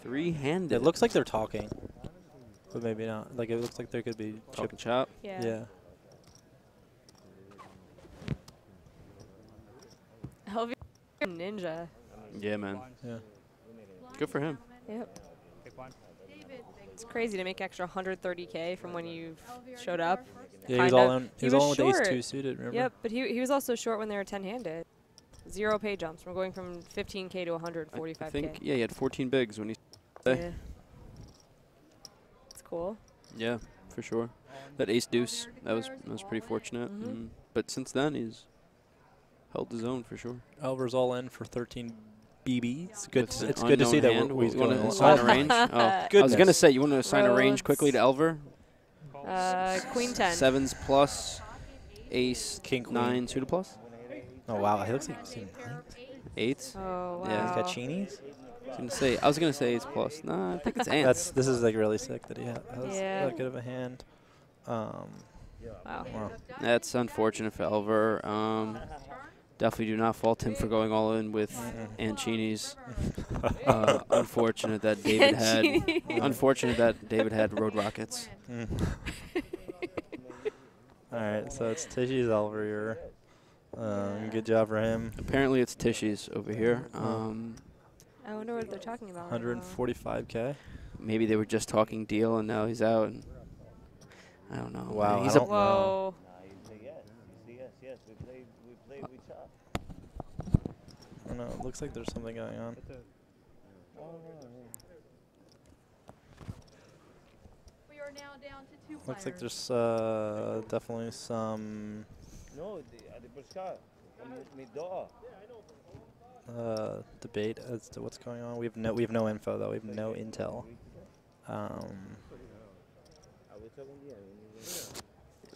Three-handed. It looks like they're talking, but maybe not. Like, it looks like there could be Talking chop. Yeah. Yeah. LV ninja. Yeah, man. Yeah. Good for him. Yep. It's crazy to make extra 130K from when you showed up. Yeah, he was all in. He was all in with short. ace-2 suited, remember? Yep, but he was also short when they were 10-handed. 0 pay jumps from going from 15K to 145K. I think, yeah, he had 14 bigs when he... Yeah. It's cool. Yeah, for sure. That ace-deuce, that was pretty fortunate. But since then, he's held his own for sure. Elver's all in for 13 BBs. Good. With an It's good to see that unknown he's hand. going You to want to assign a range? Oh, I was going to say, you want to assign a range quickly to Elver? Queen 10. Sevens plus, ace, King, queen. 9 suited plus? Oh, wow. He looks like he's in ninth. Eights? Oh, wow. Yeah. He's got cheenies? I was gonna say ace plus. Nah, I think it's ants. This is like really sick that he has Yeah. that good of a hand. Wow. That's unfortunate for Elver. Definitely do not fault him for going all in with Ancinis. Unfortunate that David had. Unfortunate that David had road rockets. All right, so it's Tishy's Elver here. Good job for him. Apparently it's Tishy's over here. I wonder what they're talking about. 145K. Maybe they were just talking deal and now he's out. And I don't know. Wow. He's Whoa. I don't know. It looks like there's something going on. We are now down to 2 Looks like players. there's definitely some debate as to what's going on. We have no info though. We have no intel.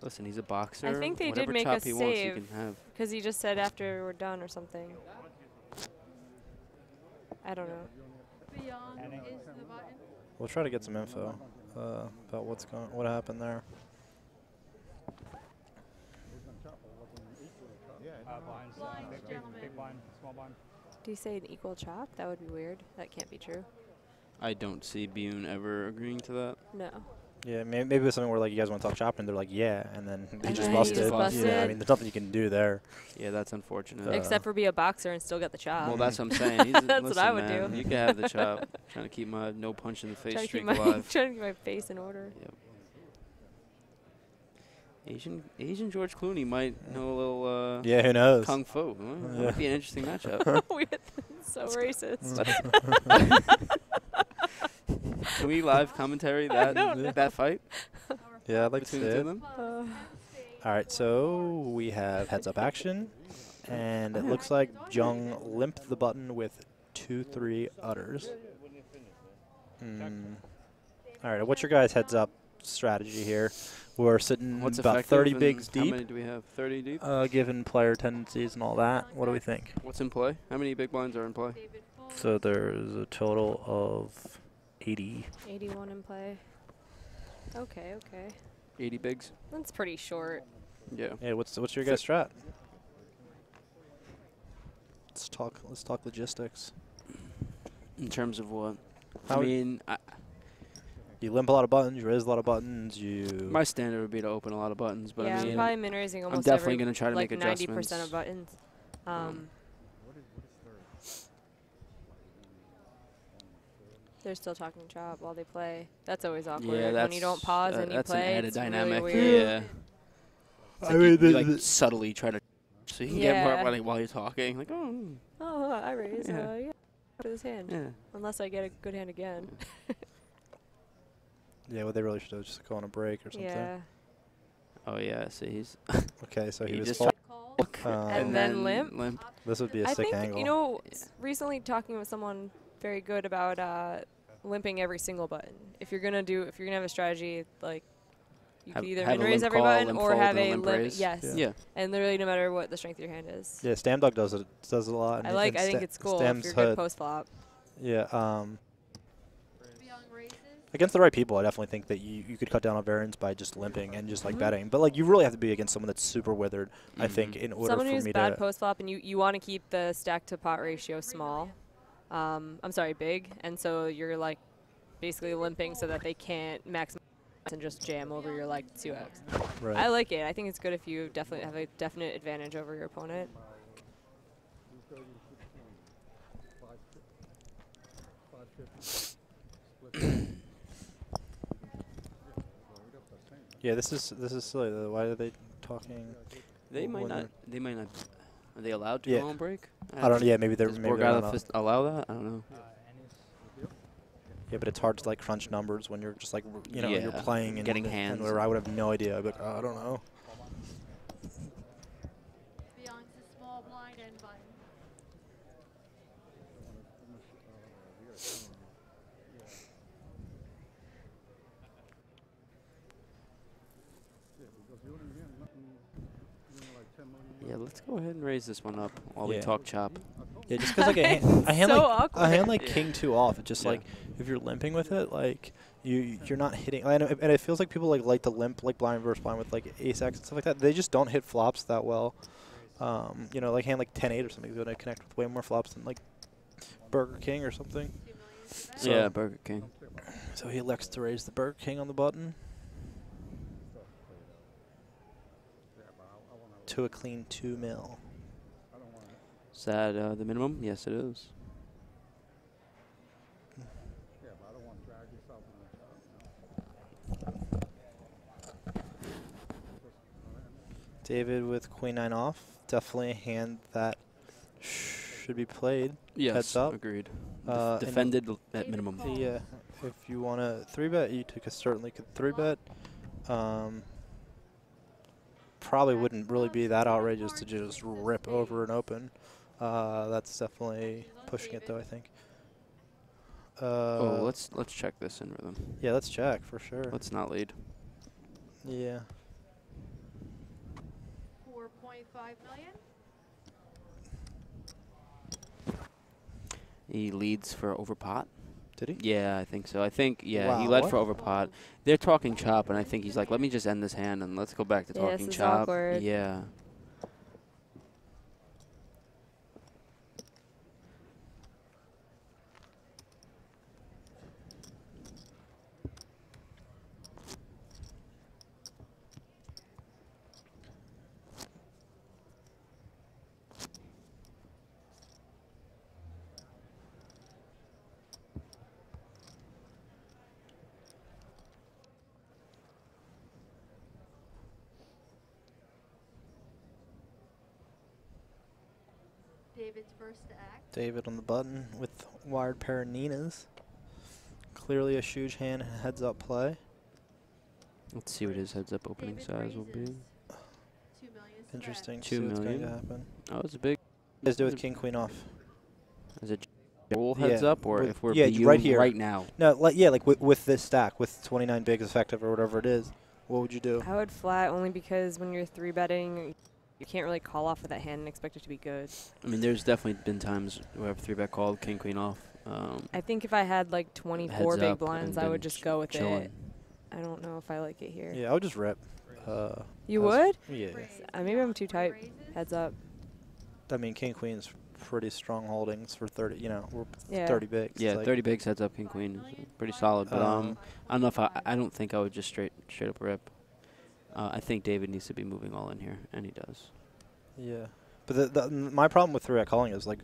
Listen, he's a boxer. I think they did Whatever make chop a he wants, he save can have. because he just said after we're done or something. I don't know. Beyond is the button. We'll try to get some info about what happened there. Do you say an equal chop? That would be weird. That can't be true. I don't see Bune ever agreeing to that. No. Yeah, maybe it's something where like you guys want to talk chop and they're like yeah, and then they And just then he busted. just busted. Yeah, I mean there's nothing you can do there. Yeah, that's unfortunate. Except for be a boxer and still get the chop. Well, that's what I'm saying. He's That's what I would man, do. You can have the chop. Trying to keep my no punch in the face trying to keep streak my alive. trying to keep my face in order. Yep. Asian George Clooney might know a little Yeah, who knows? kung fu. That might be an interesting matchup. So racist. Can we live commentary that fight? Yeah, I'd like to see between the two it. of them? All right, so we have heads-up action, and it looks like Jung limped the button with 2-3 utters. All right, what's your guys' heads-up strategy here? We're sitting What's about effective 30 and bigs How deep, many do we have? 30 deep? given player tendencies and all that. What do we think? What's in play? How many big blinds are in play? So there's a total of 80. 81 in play. Okay. 80 bigs? That's pretty short. Yeah. Yeah, what's your guys' strat? Let's talk logistics. In terms of what? How I mean, you limp a lot of buttons, you raise a lot of buttons, you... my standard would be to open a lot of buttons, but yeah, I mean, I'm probably min raising almost definitely every, gonna try to like make 90% adjustments. of buttons. They're still talking chop while they play. That's always awkward. yeah, when you don't pause and you that's play, an added it's dynamic. really weird. Yeah. It's I like mean, you like subtly try to, so you can get Yeah. more while you're talking. Like, oh. Oh, I raise. Yeah. Yeah. For this hand. Yeah. Unless I get a good hand again. Yeah, well, they really should have just gone on a break or something. Yeah. Oh yeah. See, he's. Okay, so he He was just full. And then limp? This would be a I sick think, angle. you know, recently talking with someone very good about limping every single button. If you're gonna have a strategy, like you Have- could either have a min raise limp every call, button limp or fold, have and a a limp limp. raise. Yes. Yeah. And literally, no matter what the strength of your hand is. Yeah, Stam Dog does it a lot. and I and think it's cool if Stam's you're good hood- post flop. Yeah, Beyond races. against the right people, I definitely think that you could cut down on variance by just limping and just like betting. But like you really have to be against someone that's super withered, I think, in order Someone for who's me bad to. post flop, and you want to keep the stack to pot ratio small. I'm sorry, big, and so you're like basically limping so that they can't maximize and just jam over your like 2x. Right. I like it. I think it's good if you definitely have a definite advantage over your opponent. Yeah, this is silly though. Why are they talking? They might when not. They might not. Are they allowed to Yeah. go on break? I don't. Yeah, maybe they're Does maybe they're Borgata not. allow that? I don't know. Yeah, but it's hard to like crunch numbers when you're just like you're Yeah, playing and getting and hands. where I would have no idea. I'd be like, I don't know. Beyond the small blind and button. Yeah, let's go ahead and raise this one up while we Yeah. talk chop. Yeah, just because like a hand So like awkward. a hand like king 2 off, it's just Yeah. like if you're limping with it, like you're not hitting. And it feels like people like to limp like blind versus blind with like ace-x and stuff like that. They just don't hit flops that well. Like hand like 10-8 or something is going to connect with way more flops than like Burger King or something. So- Yeah, Burger King. So he elects to raise the Burger King on the button to a clean 2 mil. Is that the minimum? Yes, it is. David with queen 9 off. Definitely a hand that should be played. Yes, Heads up. agreed. And Defended at minimum. Yeah, if you want to 3-bet, you certainly could 3-bet. Probably wouldn't really be that outrageous to just rip over an open. That's definitely pushing it, though, I think. Oh, let's check this in rhythm. Yeah, let's check for sure. Let's not lead. Yeah. 4.5 million. He leads for overpot. Did he? Yeah, I think so. He Wow, led what? for overpot. They're talking chop, and I think he's like, let me just end this hand and let's go back to Yeah, talking this is chop. awkward. Yeah. David's first act. David on the button with wired pair of Ninas. Clearly a huge hand and heads up play. Let's see what his heads up opening David size will be. raises 2 million. Interesting. 2 See what's going to million. happen. Oh, it's a big. What do with king queen off? Is it roll heads Yeah, up, or with- if we're yeah, BU right here. right now? No, like with this stack, with 29 bigs effective or whatever it is, what would you do? I would flat only because when you're 3-betting, you can't really call off with that hand and expect it to be good. I mean, there's definitely been times where I've 3-bet called king queen off. I think if I had like 24 heads big up blinds, and I would been just go with chilling. it. I don't know if I like it here. Yeah, I would just rip. You as- would? Yeah. Maybe I'm too tight. Heads up. I mean, king queen's pretty strong holdings for 30. We're Yeah. 30 bigs. Yeah, It's like 30 bigs heads up king queen is pretty solid. But I don't know if I don't think I would just straight up rip. I think David needs to be moving all in here, and he does. Yeah, but my problem with 3-bet calling is like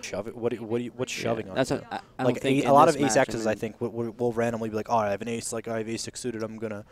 shove it. What's shoving on? That's it? I Like don't think a in lot this of ace match, X's, I think, will randomly be like, oh, I have an ace, like I have ace 6 suited. I'm gonna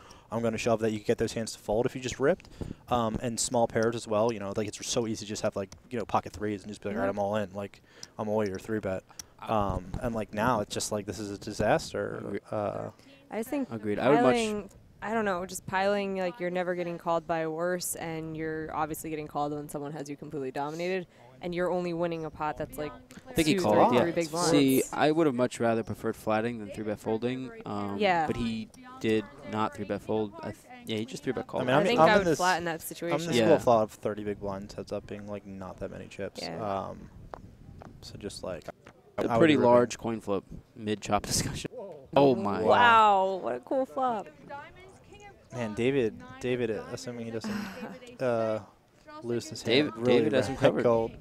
shove that. You can get those hands to fold if you just ripped, and small pairs as well. Like it's so easy to just have like pocket threes and just be like, all right, I'm all in. Like I'm all your 3-bet. And like now it's just like this is a disaster. I just think Agreed. I would much. piling, I don't know, just piling, like you're never getting called by worse, and you're obviously getting called when someone has you completely dominated, and you're only winning a pot that's like I think he 2, called. 3, Yeah. 3 big blinds. See, I would have much rather preferred flatting than 3-bet folding. Yeah. But he did not 3-bet fold. Yeah, he just 3-bet called. I mean, I think I'm I in would this- flatten that I'm in situation. the Yeah. school of thought of 30 big blinds heads up being like not that many chips. Yeah. So just like a I would pretty be ripping. large coin flip mid chop discussion. Oh my. Wow, what a cool flop. Man, David, assuming he doesn't lose his hand, David really has him red covered. gold.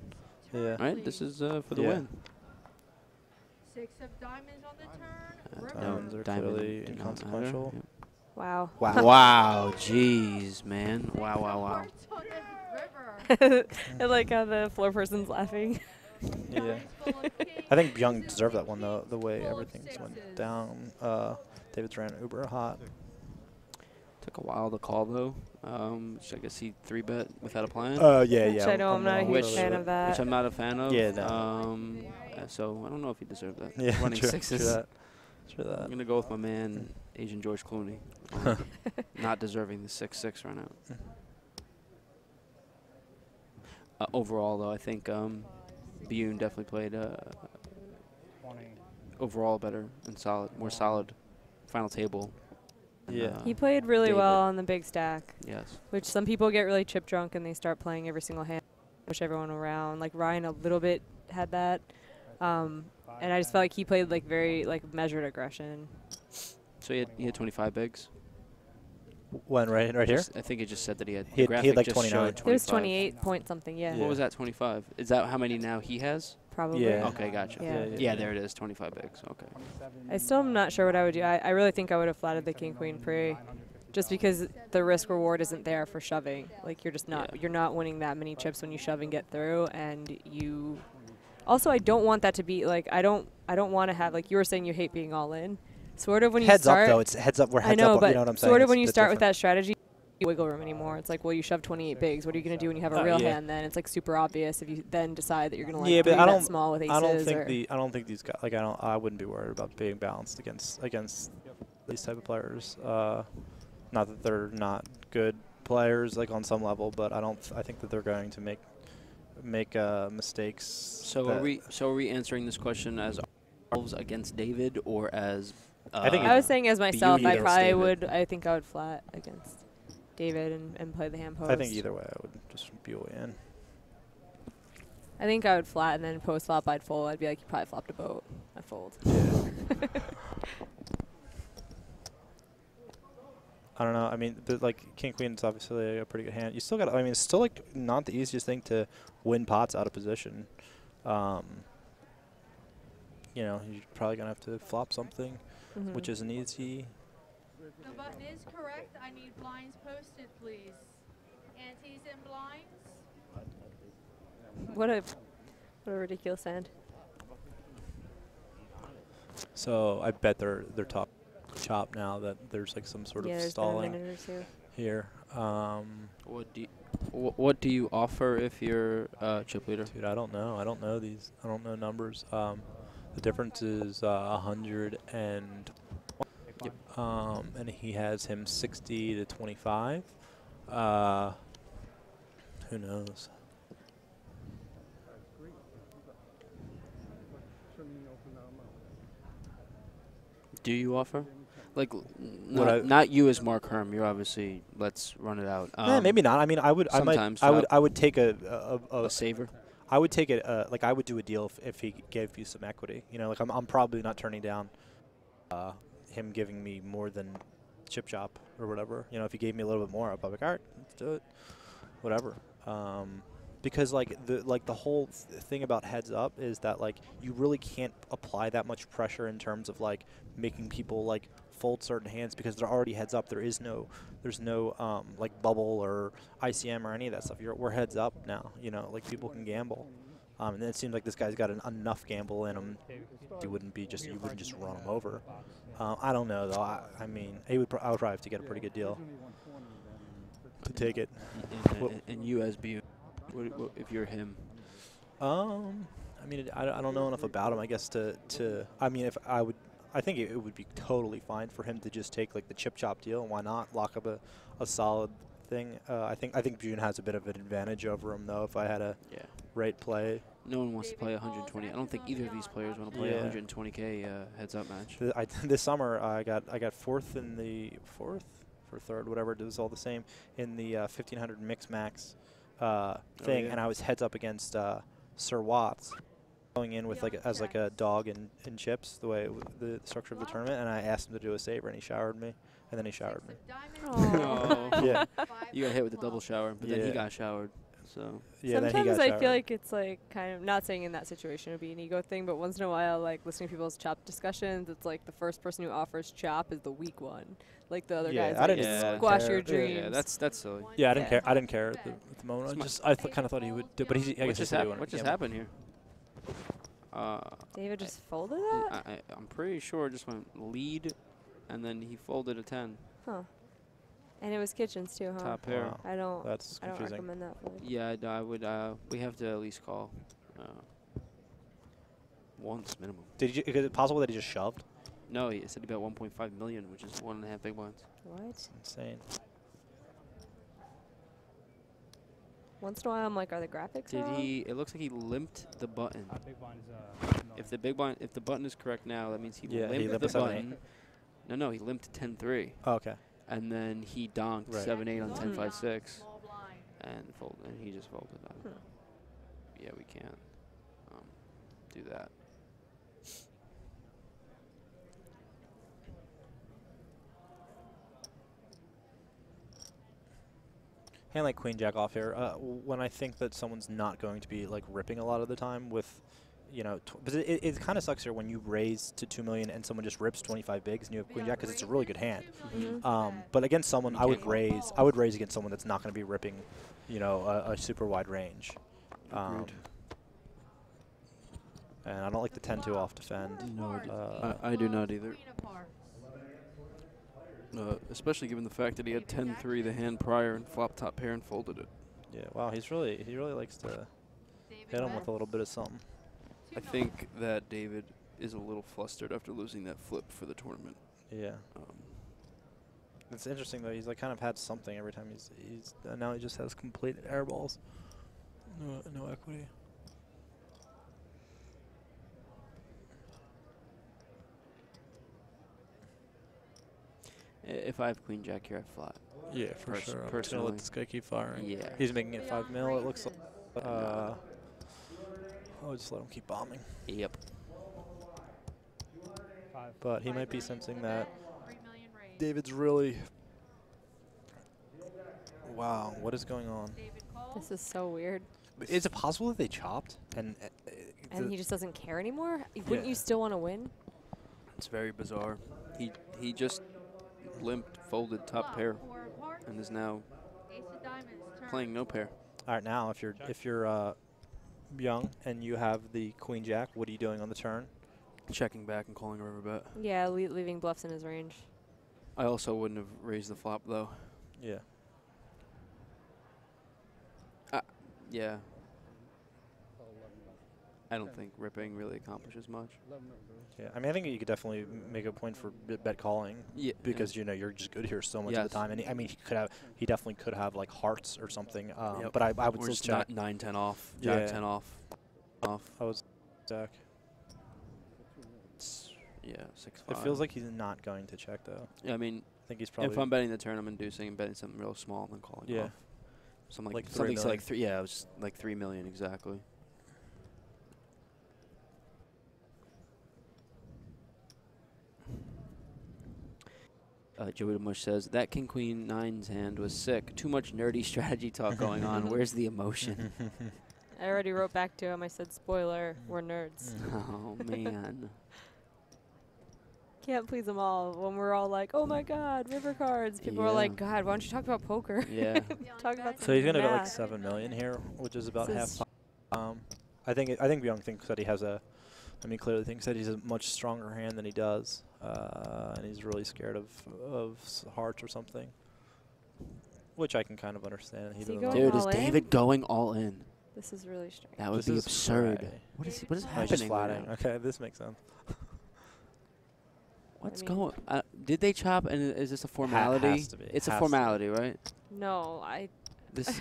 Yeah. Right, this is for the Yeah. win. 6 of diamonds on the turn. River. Diamonds are Diamond clearly did not matter. inconsequential. Yep. Wow. Wow, jeez, man. 6 Wow, of wow, wow. hearts on the river. I like how the floor person's laughing. Yeah. Nines full of kings, I think Young aces deserved and that one though. The way full of everything's went sixes. down. David's ran uber hot. Took a while to call though. So I guess he 3-bet without a plan. Yeah, Which I know I'm not a huge fan of that. Which I'm not a fan of. Yeah, no. So I don't know if he deserved that. Yeah, Running true, sixes. True that. I'm gonna go with my man, Asian George Clooney. Not deserving the 6-6 run out. Overall, though, I think Bune definitely played overall better and more solid final table. And, Yeah. He played really David. well on the big stack, Yes. which some people get really chip drunk and they start playing every single hand, push everyone around. Like Ryan a little bit had that. And I just felt like he played like very like measured aggression. So he had 25 bigs. When right here? I think it just said that he had. He the had- he had graphic like just 29. showed It was 25. 28 point something, yeah. Yeah. What was that? 25. Is that how many now he has? Probably. Yeah. Okay, gotcha. Yeah. Yeah, there it is. 25 bigs. Okay. I still am not sure what I would do. I really think I would have flatted the king queen pre, just because the risk reward isn't there for shoving. Like you're just not you're not winning that many chips when you shove and get through, and you. Also, I don't want that to be like I don't want to have like you were saying you hate being all in. Sort of when you Heads start. up though. It's heads up. We're I heads know, up. but You know what I'm saying? sort of It's when a you bit start with different. that strategy, you wiggle room anymore. It's like, well, you shove 28 bigs. What are you going to do when you have a real yeah. hand? Then it's like super obvious if you then decide that you're going to like Yeah, but three I bet don't. small with aces. I don't think or I don't think these guys. Like I wouldn't be worried about being balanced against these type of players. Not that they're not good players, like on some level, but I think that they're going to make mistakes. So are we answering this question as ourselves against David or as? I think I was saying as myself, I against probably David. would. I think I would flat against David and play the hand post. I think either way, I would just be way in. I think I would flat and then post flop. I'd fold. I'd be like, you probably flopped a boat. I fold. I don't know. I mean, like King Queen is obviously a pretty good hand. You still got. I mean, it's still like not the easiest thing to win pots out of position. You know, you're probably gonna have to flop something, which isn't easy. The button is correct. I need blinds posted, please. Antes and blinds. What a ridiculous hand. So I bet they're top chop now that there's like some sort Yeah, of there's been a stalling minute or two. here. What do you offer if you're chip leader? Dude, I don't know. I don't know these. I don't know numbers. The difference is 100 and. Yep. And he has him 60 to 25. Who knows? Do you offer? Like, not you as Mark Herm. You're obviously, let's run it out. Maybe not. I mean, I would. Sometimes I would take a saver. I would take it. Like I would do a deal if he gave you some equity. You know, like I'm probably not turning down him giving me more than chip chop or whatever. You know, if he gave me a little bit more, I'd be like, all right, let's do it. Whatever. Because like the whole thing about heads up is that like you really can't apply that much pressure in terms of like making people like fold certain hands because they're already heads up. There's no like bubble or ICM or any of that stuff. We're heads up now. You know, like people can gamble. And then it seems like this guy's got enough gamble in him. You wouldn't just run him over. I don't know though. I mean, I would probably have to get a pretty good deal to take it. And you as B, if you're him. I mean, I don't know enough about him. I guess I mean, if I would, I think it would be totally fine for him to just take like the chip chop deal. And why not lock up a solid thing? I think Bune has a bit of an advantage over him though. If I had a right play. No one wants to play 120. I don't think either of these players want to play a 120K heads up match. This summer I got fourth in the fourth or third, whatever. It was all the same in the 1500 mix max thing, and I was heads up against Sir Watts, going in with as a dog in chips, the way the structure of the tournament, and I asked him to do a saver, and he showered me, and then he showered me. Oh. Yeah. You got hit with a double shower, but then he got showered. So Yeah, then he Sometimes got I shot, feel right? like it's like kind of not saying in that situation it would be an ego thing, but once in a while, like listening to people's chop discussions, it's like the first person who offers chop is the weak one. Like the other Yeah, guys, I like, didn't even really squash care. your Yeah. dreams. yeah, that's silly. Yeah, I didn't Yeah. care. I didn't care at the moment. I just kind of thought he would do, but I What guess just he happened? What just happened here? David just folded that? I'm pretty sure it just went lead, and then he folded a 10. Huh. And it was kitchens too, huh? Top pair. Wow. I don't That's I don't confusing. recommend that fold. Yeah, I would. We have to at least call once minimum. Is it possible that he just shoved? No, he said he bet 1.5 million, which is 1.5 big blinds. What? Insane. Once in a while, I'm like, are the graphics Did wrong? he? It looks like he limped the button. Big blinds, If the button is correct now, that means he Yeah, he limped limped the 7-8. button. No, he limped 10-3, Oh, okay. and then he donked Right. 7-8 on Mhm. 10-5-6, Small blind. and folded, and he just folded that. Hmm. Yeah, we can't do that. Hand like queen jack off here. When I think that someone's not going to be like ripping a lot of the time with, you know, but it kind of sucks here when you raise to 2 million and someone just rips 25 bigs and you have queen jack because it's a really good hand. Mhm. But against someone, You I would can't raise. I would raise against someone that's not going to be ripping, you know, a super wide range. Agreed. And I don't like the 10-2 off defend. I do not either. Queen of hearts. Especially given the fact that he had 10-3 the hand prior and flop top pair and folded it. Yeah, wow, he really likes to hit him with a little bit of something. I think that David is a little flustered after losing that flip for the tournament. Yeah. It's interesting though. He's like kind of had something every time he's now he just has complete air balls. No equity. If I have queen jack here, I flat. Yeah, for Pers- sure. I'm just gonna personally. let this guy keep firing. Yeah. He's making it 5 mil. It looks like. I'll just let him keep bombing. Yep. But he might be sensing that 3 million raised. David's really. Wow, what is going on? David calls. This is so weird. Is it possible that they chopped and? And he just doesn't care anymore? Wouldn't Yeah. you still want to win? It's very bizarre. He just limped, folded top pair, Four of hearts. and is now Ace of diamonds. Turn. playing no pair. All right, now if you're young and you have the queen jack, what are you doing on the turn? Checking back and calling a river bet. Yeah, leaving bluffs in his range. I also wouldn't have raised the flop though. Yeah. Yeah. I don't think ripping really accomplishes much. Yeah, I mean, I think you could definitely make a point for bet calling. Yeah. Because you know you're just good here so much of Yes. the time, and I mean he definitely could have like hearts or something. Yep. But I would Or still just check. 9-10 off, Jack Yeah. 10 off. I was jack. Yeah, 6-5. It feels like he's not going to check though. Yeah, I mean, I think he's probably. if I'm betting the turn, I'm inducing and betting something real small and then calling Yeah. off. Something Like like 3 something million. like 3. Yeah, it was like 3 million exactly. Joey DeMush says that King Queen 9's hand was sick. Too much nerdy strategy talk going on. Where's the emotion? I already wrote back to him. I said, spoiler, we're nerds. Oh man. Can't please them all. When we're all like, oh my God, river cards. People are Yeah. like, God, why don't you talk about poker? Yeah. Talk about So he's gonna bet like math. 7 million here, which is about This half. is I think Young thinks that he has a. I mean, clearly thinks that he's a much stronger hand than he does, and he's really scared of hearts or something, which I can kind of understand. Is he doesn't going know. Dude, is all in? David going all in? This is really strange. That would This be is absurd. cray. What is No, he's happening? just right flatting. now? Okay, this makes sense. What's I mean- going? Did they chop? And is this a formality? has to be. It's a Has to formality, right? No, This,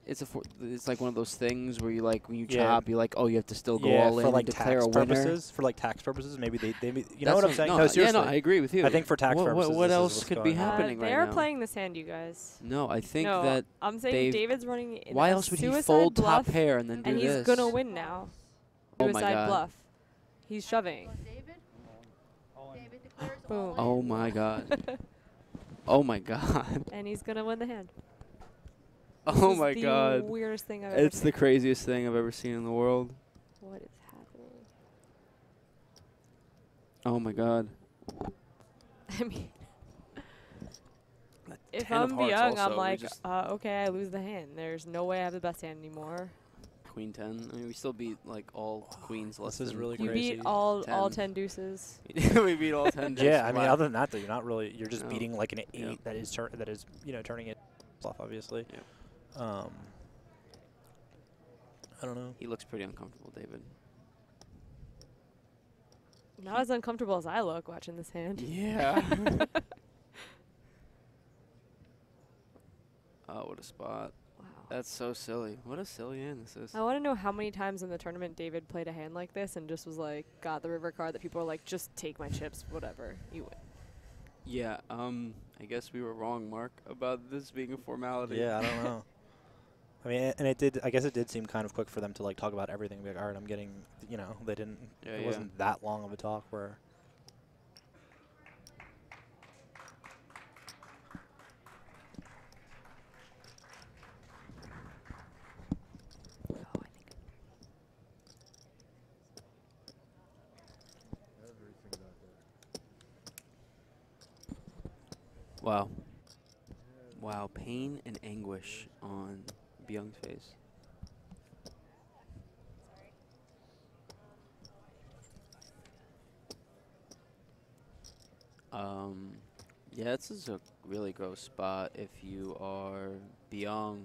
it's like one of those things where you like when you Yeah. chop, you like, oh, you have to still go Yeah, all in for like and declare tax a winner. purposes. For like tax purposes, maybe they you know That's what I'm saying? No, No, yeah, seriously. no, I agree with you. I think for tax purposes, what this is else what's could be going on. happening they right are now? playing this hand, you guys. No, I think no, that I'm saying they've- David's running in why a else would he suicide fold bluff, top pair and then do and he's this? gonna win now. Oh my Suicide God. bluff. He's shoving. David? David declares Boom. all in. Oh my God. Oh my God. And he's gonna win the hand. Oh This my is God. the weirdest thing I've ever It's seen. the craziest thing I've ever seen in the world. What is happening? Oh my God. I mean, if 10 of I'm hearts young, also, I'm we like, just- okay, I lose the hand. There's no way I have the best hand anymore. Queen 10. I mean, we still beat like all queens less This is than really You crazy. beat all 10. 10 deuces. We beat all 10. Yeah, just I mean, flat. other than that, though, you're not really. You're just No. beating like an 8 Yep. that is turning it off. Obviously. Yep. I don't know. He looks pretty uncomfortable, David. Not as uncomfortable as I look watching this hand. Yeah. Oh, what a spot. Wow. That's so silly. What a silly hand this is. I want to know how many times in the tournament David played a hand like this and just was like, got the river card that people are like, just take my chips, whatever, you win. Yeah, I guess we were wrong, Mark, about this being a formality. Yeah, I don't know. I mean, and it did. I guess it did seem kind of quick for them to like talk about everything. Be like, all right, I'm getting. You know, they didn't. Yeah, it yeah. wasn't that long of a talk where. Wow. Wow, pain and anguish on Byung's face. Yeah, this is a really gross spot if you are Byung.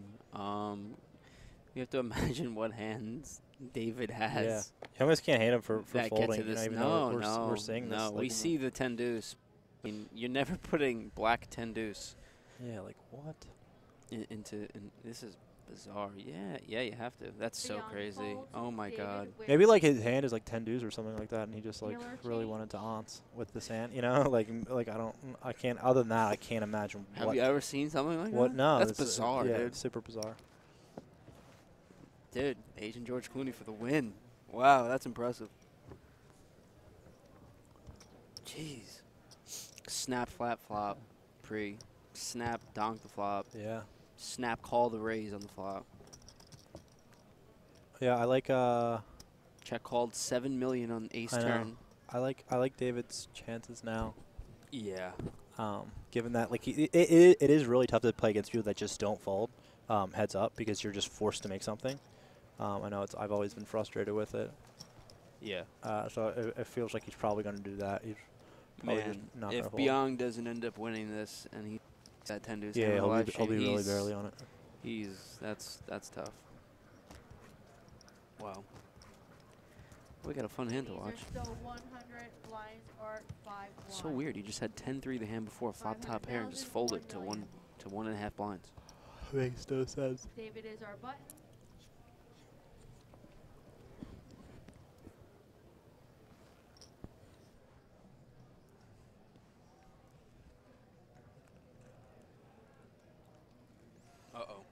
You have to imagine what hands David has. Yeah, you almost can't hate him for that get folding. to you know, this. even No, though no, we're seeing this. no. like, We in the- see the 10 deuce. I mean, you're never putting black 10 deuce Yeah, like what? into. This is bizarre. Yeah, you have to. That's so Beyond crazy. fold, Oh my David God. wins. Maybe like his hand is like 10 deuce or something like that, and he just like Dealer really change. wanted to aunts with this hand. You know, I can't. Other than that, I can't imagine Have what. you ever seen something like What? that? No, That's it's, bizarre, yeah, dude. super bizarre. Dude, Agent George Clooney for the win. Wow, that's impressive. Jeez. Snap flat flop pre. Snap donk the flop. Yeah. Snap call the raise on the flop. Yeah, I like. Check called 7 million on ace I know. turn. I like David's chances now. Yeah. Given that like it is really tough to play against people that just don't fold heads up because you're just forced to make something. I know I've always been frustrated with it. Yeah. So it feels like he's probably going to do that. He's probably just Man, not if gonna fold. Byung doesn't end up winning this and he that 10 deuce Yeah, hand on the live he'll be stream, really he's- barely on it. That's tough. Wow. We got a fun hand to These are watch. still 100, blinds are 5-1. So weird. He just had 10-3 the hand before flop top pair and just folded to 1.5 blinds. Makes no sense. David is our button.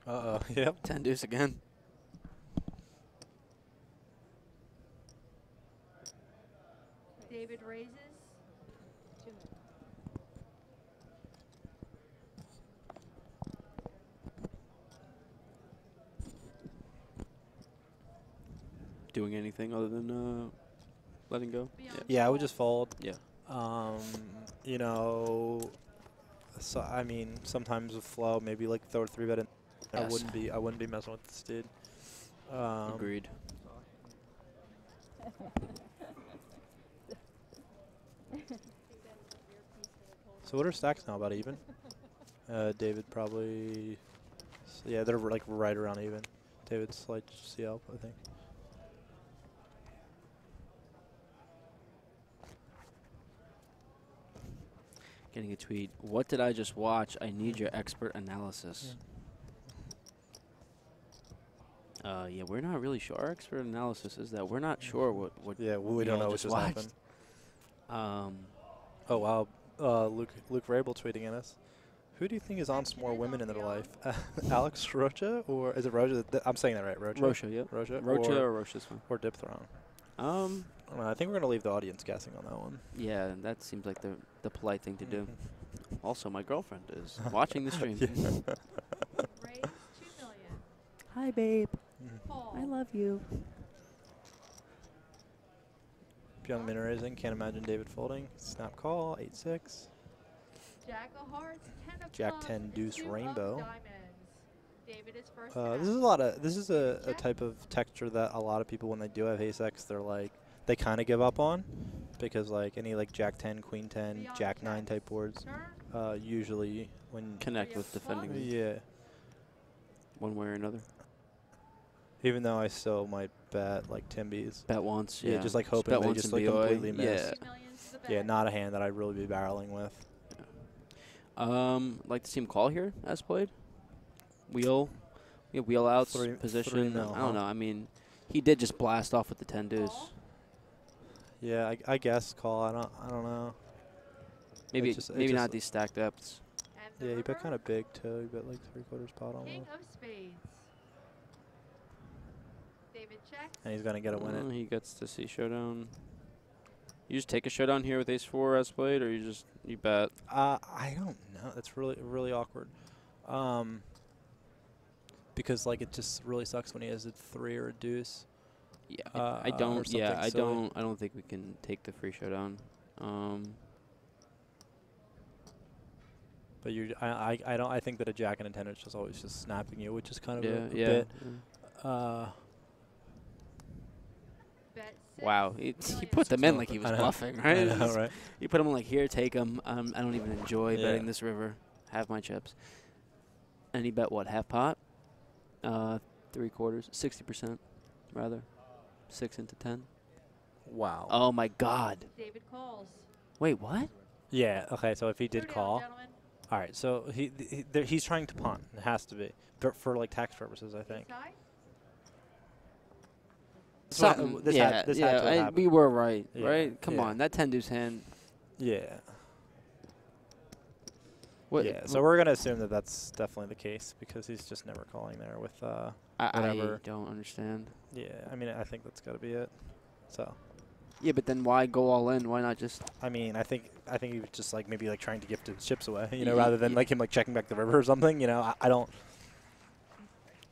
Uh-oh. Yep. 10 deuce again. David raises. Doing anything other than letting go? Beyond Yeah, I would fold. just fold. Yeah. You know, so I mean, sometimes with flow, maybe like throw a 3-bet in. I Yes. wouldn't be messing with this dude. Agreed. So what are stacks now? About even? David probably. Yeah, they're like right around even. David's slight CL, I think. Getting a tweet. What did I just watch? I need your expert analysis. Yeah, we're not really sure. Our expert analysis is that we're not sure what Yeah, we don't y'all know what just happened. Oh wow, Luke Rabel tweeting at us. Who do you think is on some more women in their life? Alex Rocha, or is it Rocha? I'm saying that right, Rocha. Rocha, yep. Rocha, Rocha or Rocha's fine. or Dip Throne. Um, I don't know, I think we're gonna leave the audience guessing on that one. yeah, that seems like the polite thing to do. Mm-hmm. Also, my girlfriend is watching the stream. Raise 2 million. Hi, babe. Call. I love you. Young min raising. Can't imagine David folding. Snap call. 8-6. Jack of hearts, 10 of Jack clubs, 10 deuce 2 rainbow. of diamonds. David is first. This is a lot of. This is a type of texture that a lot of people, when they do have ace X, they're like, they kind of give up on, because like any like Jack 10, Queen 10, Jack 9 type boards, usually when Connect with defending range yeah. one way or another. Even though I still might bet like Timbies. Bet once, Yeah, yeah. just like Just hoping bet they once just in like BOA. completely miss. Yeah. Yeah, not a hand that I'd really be barreling with. Like to see him call here as played. Wheel. Yeah, wheel outs, position. 3 mil, I don't know. I mean, he did just blast off with the 10 deuce. Yeah, I guess call. I don't know. Maybe Just- maybe not just- these stacked depths. Yeah, he bet kind of big too. He bet like 3/4 pot on King one. of spades. David checks. And he's gonna get a win it. He gets to see showdown. You just take a showdown here with ace 4 as played, or you bet? I don't know. That's really awkward. Because like it just really sucks when he has a 3 or a deuce. Yeah, or I don't. Yeah, something I silly. don't think we can take the free showdown. But I don't. I think that a Jack and a 10 is just always just snapping you, which is kind of a yeah. bit. Bet 6 Wow, he million. put them in like he was I know. bluffing, I right? know, right? He put them like, here, take them. I don't even enjoy Yeah. betting this river. Have my chips. And he bet what, half pot? 3/4, 60% rather. 6 into 10. Wow. Oh my God. David calls. Wait, what? Yeah. Okay. So if he did Showdown, call, gentlemen. all right. So he's trying to punt. It has to be for like tax purposes, I think. Ace high. Something. This had to have happened. we were right, Yeah, right? Come yeah. on, that 10 deuce hand. Yeah. What? Yeah. So we're gonna assume that that's definitely the case because he's just never calling there with I whatever. don't understand. Yeah. I mean, I think that's gotta be it. So. Yeah, but then why go all in? Why not just? I mean, I think he was just like maybe like trying to gift his chips away, you know, Ye- rather than ye- like him like checking back the river or something. You know, I don't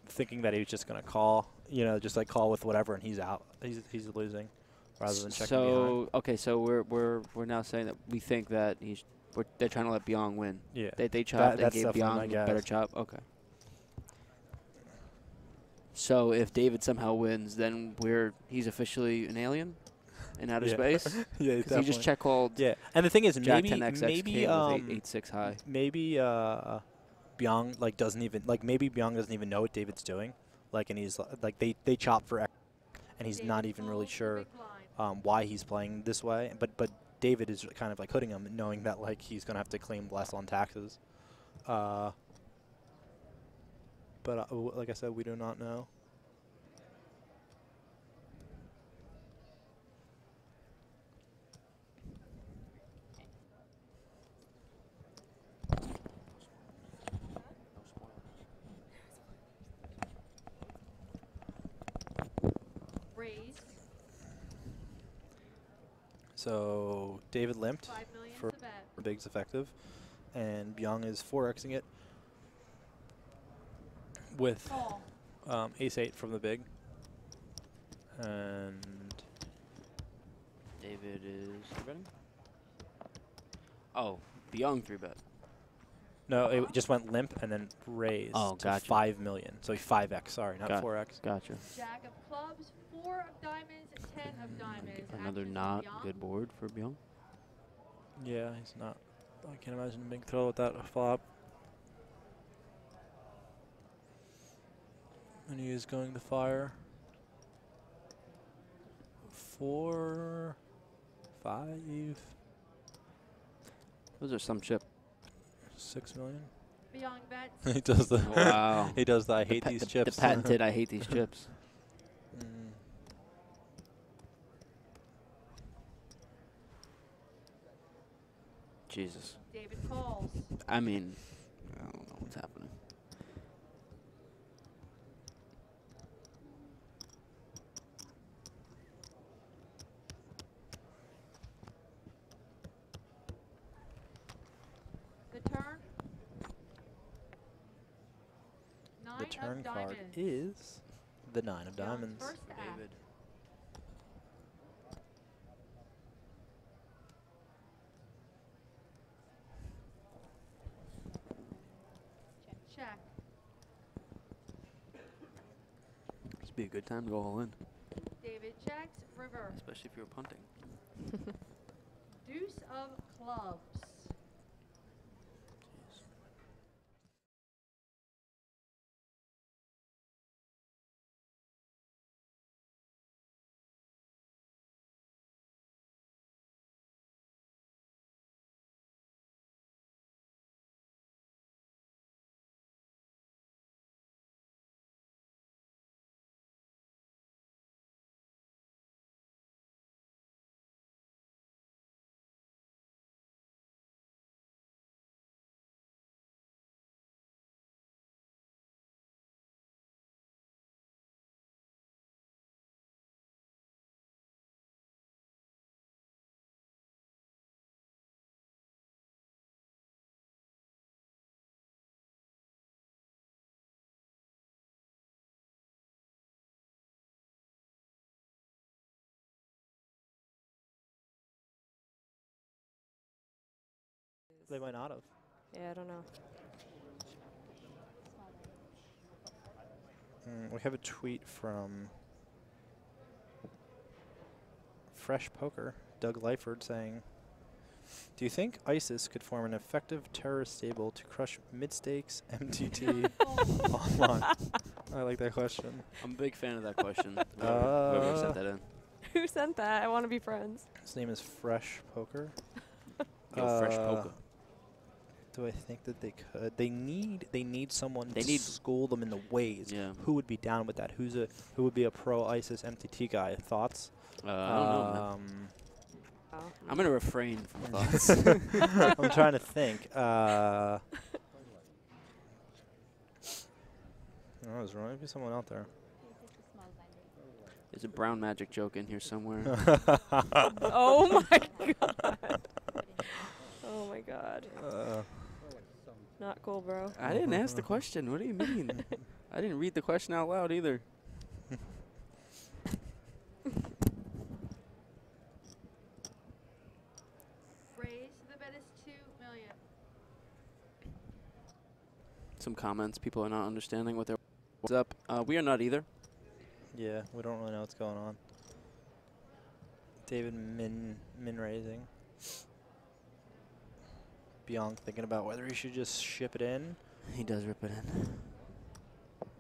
thinking that he was just gonna call, you know, just like call with whatever and he's out. He's losing, rather than checking behind. So okay, so we're now saying that we think that they're trying to let Byung win. Yeah. They chopped and that's gave definitely my Byung a better guess. chop. Okay. So if David somehow wins, then he's officially an alien in outer Yeah. space. Yeah, Because he just check called. Yeah, and the thing is, Jack maybe 10 XX maybe king with 8/6 high. maybe Byung like doesn't even like maybe Byung doesn't even know what David's doing, like, and he's like they chop for X, and he's not even really sure why he's playing this way, but David is kind of like hooding him, knowing that like he's gonna have to claim less on taxes. But like I said, we do not know. Raise. So David limped 5 million for to bet. Big's effective, and Byung is 4xing it with Call. ace-8 from the big, and David is 3-betting. Oh, Byung 3-bet. no, it just went limp and then raised Oh, to gotcha. 5 million. So 5x, sorry, not 4x. Gotcha. Jack of clubs, 4 of diamonds, 10 of diamonds. Another Actions not beyond. good board for Byung. Yeah, he's not. I can't imagine a big throw with that flop. And he is going to fire 4, 5, Those are some chip. 6 million. Beyond bets. He does the. Wow. He does the. I The hate pa- these the- chips. The patented I hate these chips. Mm. Jesus. David calls. I mean, I don't know what's happening. The turn. turn of card diamonds. is the 9 of Young's diamonds. first act. David. Check. This would be a good time to go all in, David checks. River. especially if you're punting. Deuce of clubs. Jeez. They might not have. Yeah, I don't know. We have a tweet from Fresh Poker, Doug Lyford, saying, "Do you think ISIS could form an effective terrorist stable to crush mid-stakes MTT online?" I like that question. I'm a big fan of that question. Whoever sent that in. Who sent that? I want to be friends. His name is Fresh Poker. Yo, Fresh Poker. Do I think that they could? They need someone They to need- school them in the ways. Yeah. Who would be down with that? Who would be a pro ISIS MTT guy? Thoughts? I don't know, man. Oh. I'm going to refrain from thoughts. I'm trying to think. No, there's might be someone out there. There's a brown magic joke in here somewhere. Oh my god. Oh my god. Not cool, bro. I didn't ask the question. What do you mean? I didn't read the question out loud either. Raise the bet is 2 million. Some comments. People are not understanding what they're what's up. We are not either. Yeah, we don't really know what's going on. David min raising. Bianc thinking about whether he should just ship it in, He does rip it in.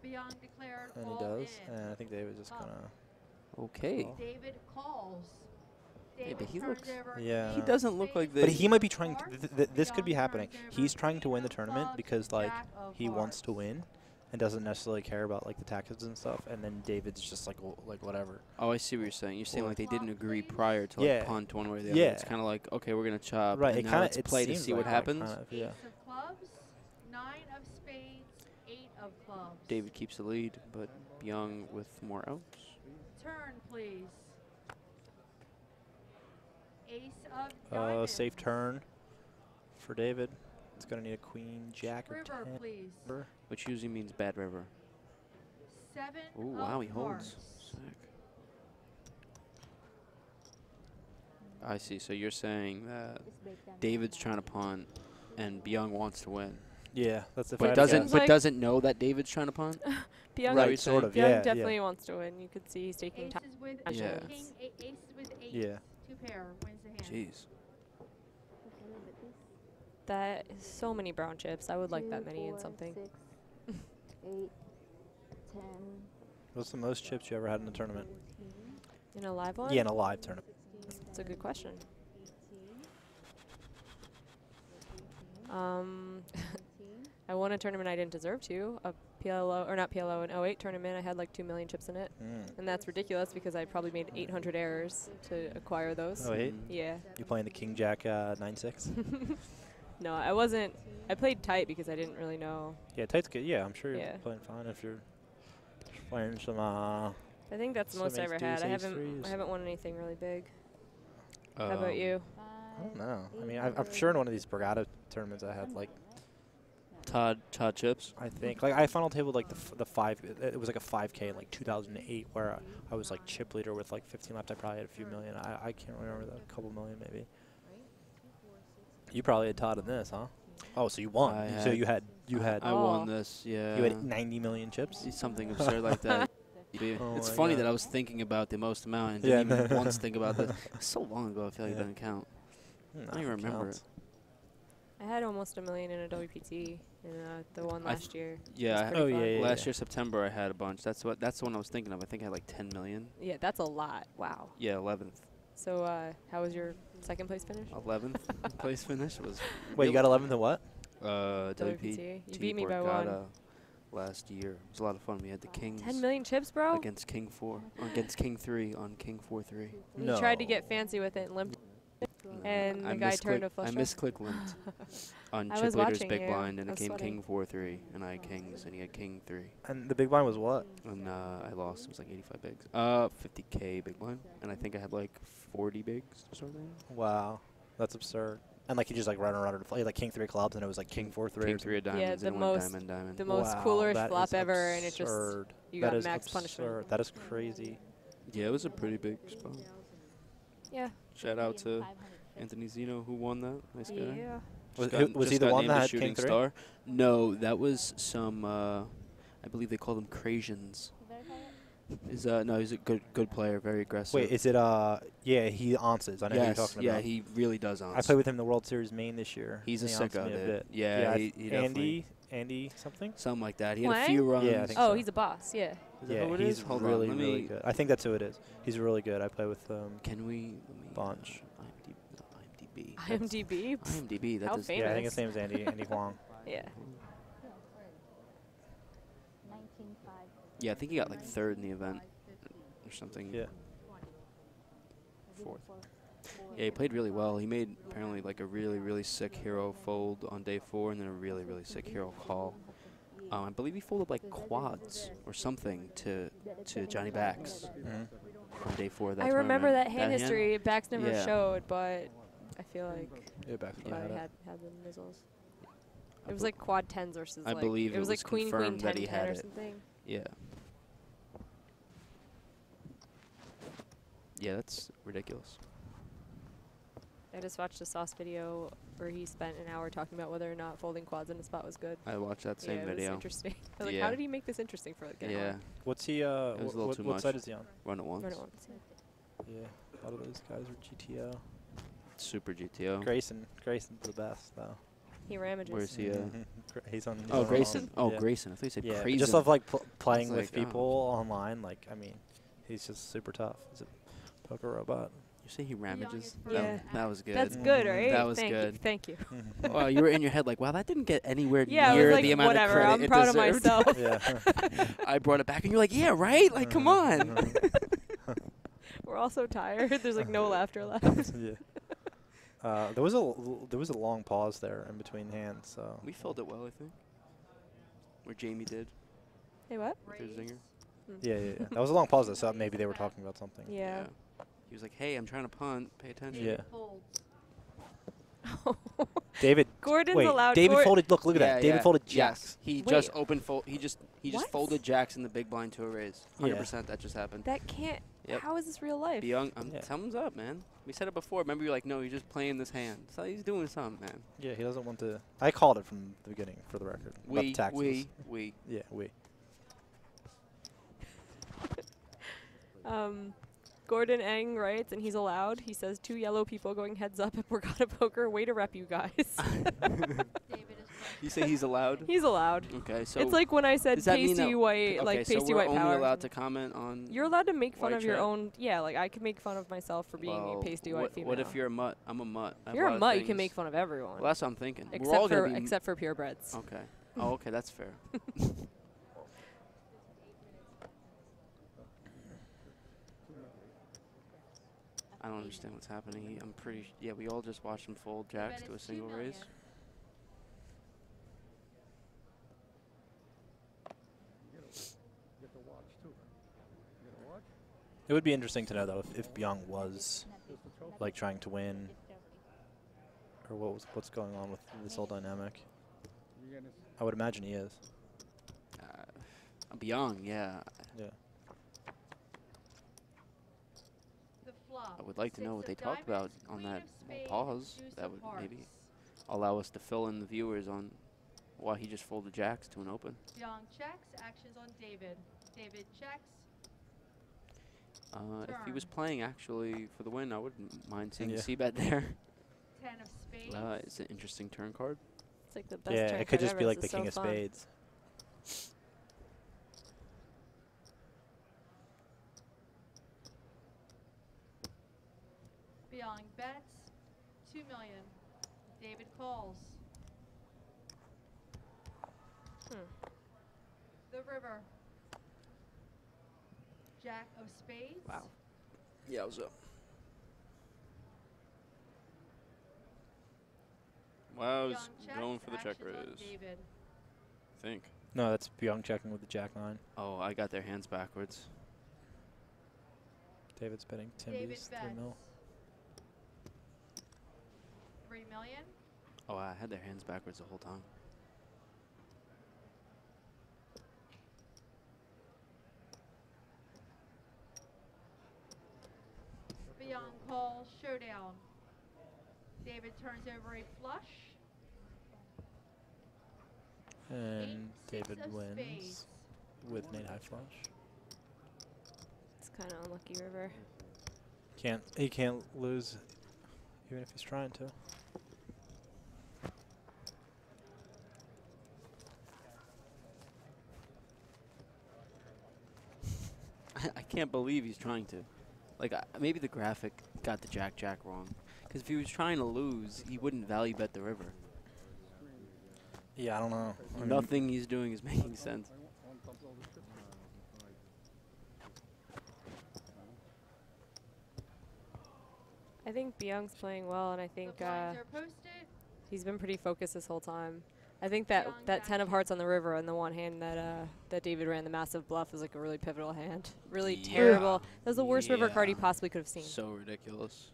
Beyond declared and he all does. in. And I think David's just Up. gonna. Okay. Oh. David calls. Yeah, David but he turns looks- over Yeah. He doesn't look like But the. he might be trying to. Hearts, This could be Beyond happening. turns over He's trying to win the Queen of tournament clubs, because like Jack of he wants to hearts. win, and doesn't necessarily care about like the taxes and stuff. And then David's just like like whatever. Oh, I see what you're saying. You're saying Or- like they didn't agree prior to like Yeah. punt one way or the other. Yeah. It's kind of like, okay, we're gonna chop. Right. And It now kind let's of play to see what happens. Yeah. Ace of clubs, 9 of spades, 8 of clubs. David keeps the lead, but Young with more outs. Turn, please. Ace of diamonds. Safe turn for David. It's gonna need a queen, jack, or River, 10. please. Which usually means bad river. 7 Oh, of wow, he holds. hearts. Sick. I see. So you're saying that David's trying to punt, and Young wants to win, Yeah, that's the. but doesn't know that David's trying to punt. Bianc, Right, sort of. Bianc Yeah, definitely yeah. wants to win. You could see he's taking time. Aces with Yeah. king, aces with 8. Yeah. 2 pair wins the hand. Jeez. That is so many brown chips. I would like that many in something. 6, 8, 10, What's the most chips you ever had in a tournament? In a live one? Yeah, in a live tournament. That's a good question. 18, I won a tournament I didn't deserve to. A PLO, or not PLO, an 08 tournament. I had like 2 million chips in it. And that's ridiculous because I probably made 800 errors to acquire those. Oh, eight? Yeah. You playing the king jack 9-6? No, I wasn't. I played tight because I didn't really know. Yeah, tight's good. Yeah, I'm sure you're Yeah. playing fine if you're playing some. I think that's the Some most I ace ever deuce, had. I ace haven't. threes. I haven't won anything really big. How about you? I don't know. I mean, I'm sure in one of these Borgata tournaments I had like Todd chips. I think. Like I final tabled like the 5. It was like a 5K in like 2008 where I was like chip leader with like 15 left. I probably had a few million. I can't remember that. A couple million maybe. You probably had Todd in this, huh? Oh, so you won. So you had. I won this. Yeah. You had 90 million chips. Something absurd like that. It's funny that I was thinking about the most amount and didn't even once think about this. It's so long ago. I feel like it doesn't count. I don't even remember it. I had almost $1 million in a WPT in the one last year. Yeah. Last year September I had a bunch. That's the one I was thinking of. I think I had like 10 million. Yeah, that's a lot. Wow. Yeah, 11th. So how was your second place finish? 11th place finish was. Wait, you got 11th in what? WPT. You beat me by one. Last year. It was a lot of fun. We had the Kings. 10 million chips, bro? Against King 4. Against King 3 on King 4-3. No. You tried to get fancy with it and limped. And the guy turned a flush. I misclicked limped on chip leader's big blind, and it came King 4-3, and I had Kings, and he had King 3. And the big blind was what? And I lost. It was like 85 bigs. 50K big blind, and I think I had like 40 bigs or something. Wow, that's absurd. And like he just like ran around like King 3 clubs, and it was like King 4-3. King 3 of diamonds. Yeah, diamond. The most coolest flop ever, and it just you got max punishment. That is crazy. Yeah, it was a pretty big spot. Yeah. Shout out to Anthony Zeno, who won that. Nice guy. Yeah. Was he the one that had King 3? Star? No, that was some. I believe they called him Crasians. No, he's a good player, very aggressive. Wait, is it yeah, he answers. I know who you're talking about. Yeah, he really does answer. I played with him in the World Series main this year. He's a sicko, dude. Yeah, he Andy something? Something like that. He had a few runs. Yeah, I think so. He's a boss, yeah. Yeah, he's really, really good. I think that's who it is. He's really good. I play with Can we bunch. IMDb? IMDb. How famous? Yeah, I think his name's Andy Huang. Yeah. Yeah, I think he got like 3rd in the event or something. Yeah. 4th. Yeah, he played really well. He made apparently like a really, really sick hero fold on day 4 and then a really, really sick hero call. I believe he folded like quads or something to Johnny Backs on day 4 of that I remember tournament. that hand history. Backs never showed, but I feel like Backs probably had the mizzles. It was like quad 10s versus I believe it was like queen 10 that he had or it. something. Yeah. Yeah, that's ridiculous. I just watched a Sauce video where he spent an hour talking about whether or not folding quads in a spot was good. I watched that same it video. was interesting. I was like, how did he make this interesting for like an hour? What's he, what side is he on? Run it once. Run it once, yeah. A lot of those guys are GTO. Super GTO. Grayson's the best, though. He ramages. Where's he? He's on. Oh, Grayson. Oh, Grayson. I thought you said yeah, Crazy. Just love like playing with people online. Like, I mean, he's just super tough. He's a poker robot. You say he ramages? Yeah. That was good. That's good, right? That was good. Thank you. Well, you were in your head like, wow, that didn't get anywhere near like, the amount whatever, of credit I'm proud of myself. I brought it back, and you're like, yeah, right? Like, come on. We're all so tired. There's like no laughter left. Yeah. There was a long pause there in between hands. So we filled it well, I think. Where Jamie did. Hey, what? With her zinger. Yeah. That was a long pause, though, so maybe they were talking about something. Yeah. He was like, hey, I'm trying to punt. Pay attention. Yeah. David. Gordon's allowed. David folded. Look at that. David folded jacks. Yes. He just opened fold. He just folded jacks in the big blind to a raise. 100% that just happened. That can't. Yep. How is this real life? Thumbs up, man. We said it before. Remember, you're like, no, he's just playing this hand. So he's doing something, man. Yeah, he doesn't want to. I called it from the beginning, for the record. We. Yeah, we. Gordon Eng writes, and he's allowed. He says 2 yellow people going heads up at Borgata Poker. Way to rep you guys. You say he's allowed? He's allowed. Okay, so it's like when I said pasty white, like pasty white power. You're only allowed to comment on. You're allowed to make fun of your own. Yeah, like I can make fun of myself for being a pasty white female. What if you're a mutt? I'm a mutt. If you're a mutt, you can make fun of everyone. Well, that's what I'm thinking. Except for purebreds. Okay. Oh, okay, that's fair. I don't understand what's happening. I'm pretty. Yeah, we all just watched him fold jacks to a single raise. It would be interesting to know, though, if Byung was like trying to win, or what's going on with this whole dynamic. I would imagine he is. Beyond, yeah. Yeah. The flop. I would like to know Six what of they talked about diamonds, on queen that of spades, pause. deuce That of would hearts. maybe allow us to fill in the viewers on why he just folded jacks to an open. Young checks. Actions on David. David checks. If he was Turn. playing actually for the win, I wouldn't mind seeing Yeah. the C-bet there. 10 of spades. It's an interesting turn card. It's like the best Yeah, turn it could card just ever. be This like the is so king of fun. spades. Beyond bets. 2 million. David calls. The river. Jack of spades. Wow. Yeah, I was up. Wow, I was Young checks. going for the check Actions on raise. David. I think. No, that's Byung checking with the jack nine. Oh, I got their hands backwards. David's betting David Timmy's 3 bets. mil. 3 million. Oh, I had their hands backwards the whole time. Beyond call showdown. David turns over a flush. And Six David of wins spades. with an 8 high flush. It's kind of unlucky river. He can't lose even if he's trying to. I can't believe he's trying to. Like, maybe the graphic got the jack wrong. Because if he was trying to lose, he wouldn't value bet the river. Yeah, I don't know. I mean, Nothing he's doing is making sense. I think Byung's playing well, and I The think blinds are posted. he's been pretty focused this whole time. I think that Young that 10 of jack. hearts on the river and the one hand that that David ran, the massive bluff, is like a really pivotal hand. Really Yeah. terrible. That was the worst river card he Yeah. possibly could have seen. So ridiculous.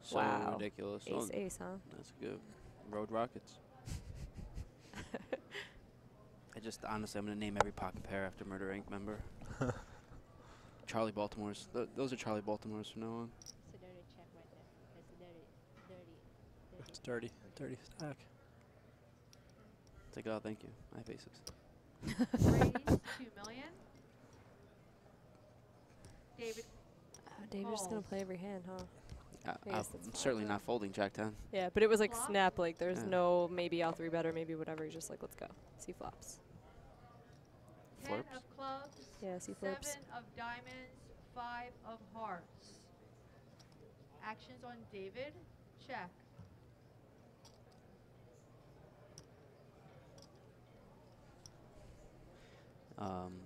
So Wow. ridiculous. Ace, ace, huh? That's good. Road Rockets. Honestly, I'm going to name every pocket pair after Murder Inc. member. Charlie Baltimore's. Those are Charlie Baltimore's from now on. It's a dirty check right there. It's a dirty. it's dirty. Dirty stack. It's like, oh, thank you. I have aces. Raise 2 million. David. David's just gonna Calls. play every hand, huh? I'm guess that's fine. certainly not folding Jack 10. Yeah, but it was like Flop? snap. Like there's Yeah. no maybe I'll 3-bet or maybe whatever. He's just like, let's go. See flops. 10 Flirps? of clubs. Yeah, see 7 flirps. of diamonds. 5 of hearts. Actions on David. Check.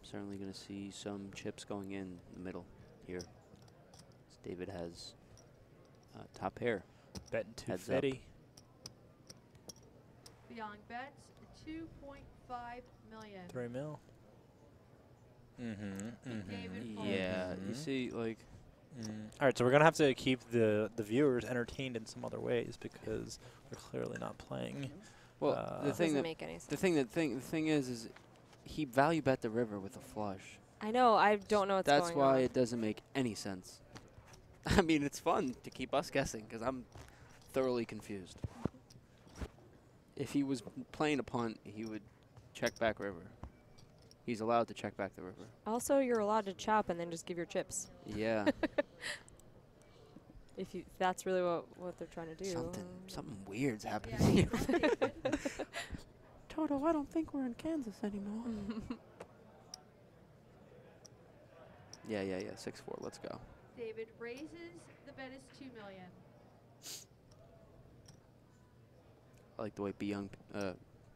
Certainly going to see some chips going in the middle here. As David has top pair. Betting Heads up. 250. Beyond bets. 2.5 million. 3 mil. David folds. Yeah, you see, like, All right, so we're gonna have to keep the viewers entertained in some other ways because they're clearly not playing. well, the thing Doesn't that make any sense. the thing is he value bet the river with a flush. I know. I don't know what's That's going why on. it doesn't make any sense. I mean, it's fun to keep us guessing because I'm thoroughly confused. If he was playing a punt, he would check back river. He's allowed to check back the river. Also, you're allowed to chop and then just give your chips. Yeah. If that's really what they're trying to do. Something weird's happening Yeah, here. on David. Toto, I don't think we're in Kansas anymore. Yeah. 6-4. Let's go. David raises. The bet is 2 million. I like the way B. Young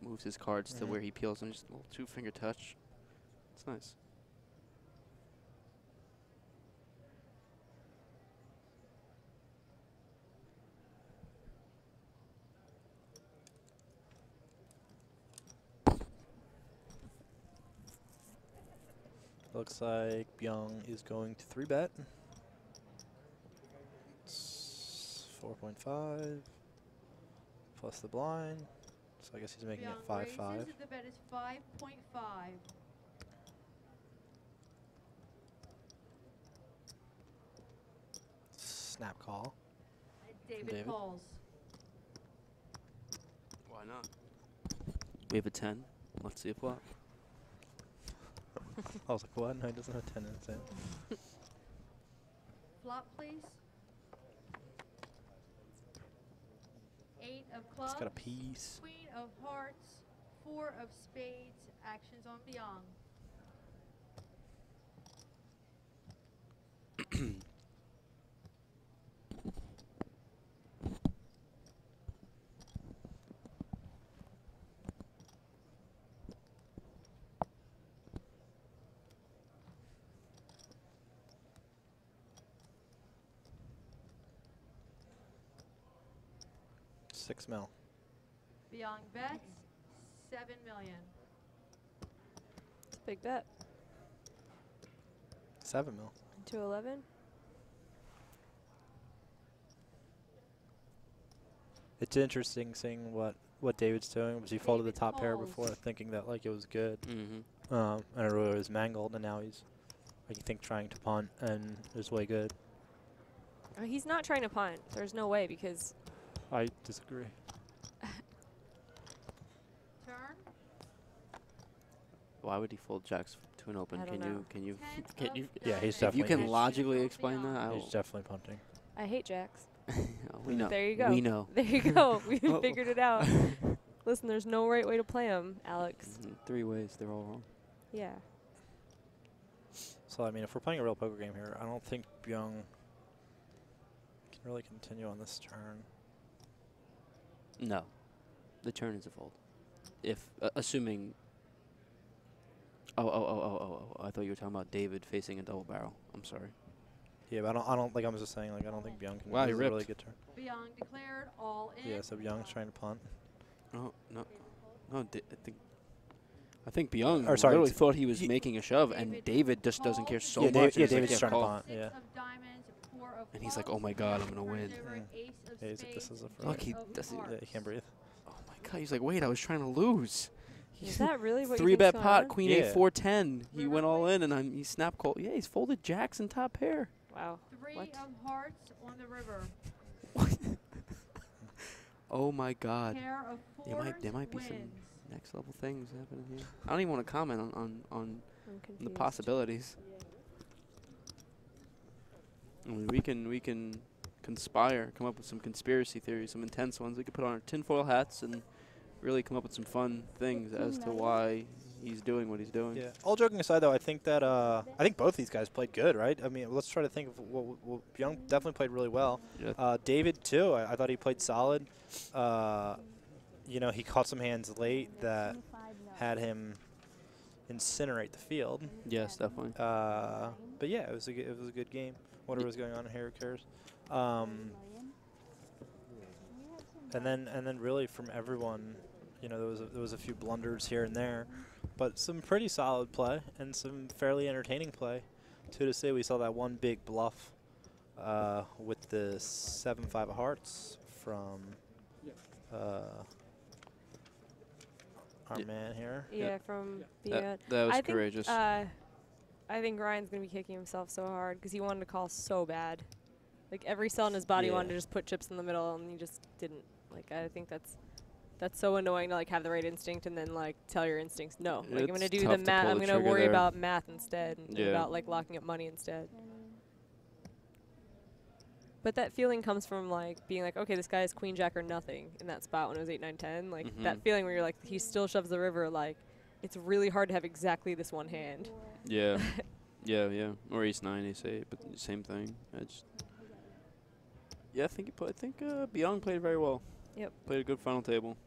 moves his cards to where he peels them. Just a little 2-finger touch. It's nice. Looks like Byung is going to 3-bet. It's 4.5 plus the blind. So I guess he's making Beyond it 5-5. raises, the bet is 5.5. Snap call. David calls. Why not? We have a 10. Let's see a flop. I was like, what? No, he doesn't have 10 in his hand. Flop, please. 8 of clubs. It's got a piece. Queen of hearts. 4 of spades. Actions on Beyond. $6 mil. Beyond bets 7 million. It's a big bet. 7 mil. 211. It's interesting seeing what David's doing, because he folded the David top pair calls. before, thinking that like it was good. Mm-hmm. And it really was mangled, and now he's, I think, trying to punt, and it's way good. He's not trying to punt. There's no way because I disagree. Turn. Why would he fold jacks to an open? I don't Can you know. can you 10 can you? of Yeah, he's diamonds. If you can definitely- logically explain that, I He's will. definitely punting. I hate jacks. We know. There you go. We know. There you go. We Oh. figured it out. Listen, there's no right way to play them, Alex. 3 ways, they're all wrong. Yeah. So I mean, if we're playing a real poker game here, I don't think Byung can really continue on this turn. No, the turn is a fold. If assuming. Oh! I thought you were talking about David facing a double barrel. I'm sorry. Yeah, but I don't like I was just saying, like I don't think Byung can. Wow, this he is a really ripped. good turn. Beyond declared all in. Yeah, so Byung's trying to punt. No. I think Byung Or sorry, literally t- thought he was making a shove, and David David just doesn't care so Yeah, much. David, and he's like, David's yeah, trying to call. punt. 6 Yeah. of diamonds, 4 of And he's like, clubs, oh my God, I'm gonna turns win. over Mm. ace of Yeah, he's like, this spades, is a Look, free. he of doesn't. Yeah, he can't breathe. Oh my God, he's like, wait, I was trying to lose. Is that really what you 3 bet think's pot, going on? queen Yeah. eight 410. He went all in, and he snap called. Yeah, he's folded jacks and top pair. Wow. 3 What? of hearts on the river. Oh my God. Pair of There fours might be some wins. next level things happening here. I don't even want to comment on I'm the confused. possibilities. I mean, we can conspire, come up with some conspiracy theories, some intense ones. We could put on our tinfoil hats and really come up with some fun things as to why he's doing what he's doing. Yeah. All joking aside, though, I think that I think both these guys played good, right? I mean, let's try to think of what Byung definitely played really well. Yeah. David too. I thought he played solid. You know, he caught some hands late that had him incinerate the field. Yes, definitely. But yeah, it was a good game. Whatever was going on here, who cares? And then really from everyone, you know, there was a few blunders here and there, but some pretty solid play and some fairly entertaining play. To say, we saw that one big bluff with the 7-5 of hearts from our man here. Yeah, from the. That was I courageous. Think, I think Ryan's gonna be kicking himself so hard because he wanted to call so bad. Like every cell in his body wanted to just put chips in the middle, and he just didn't. Like I think that's so annoying to like have the right instinct and then like tell your instincts no. Like I'm gonna It's do tough the to math. pull I'm the gonna trigger worry there. about math instead and Yeah. about like locking up money instead. But that feeling comes from like being like, okay, this guy is queen jack or nothing in that spot when it was 8, 9, 10. Like that feeling where you're like, he still shoves the river. Like it's really hard to have exactly this one hand. Yeah. Yeah. Or ace 9, ace 8, but same thing. Yeah, I think Byung played very well. Yep. Played a good final table.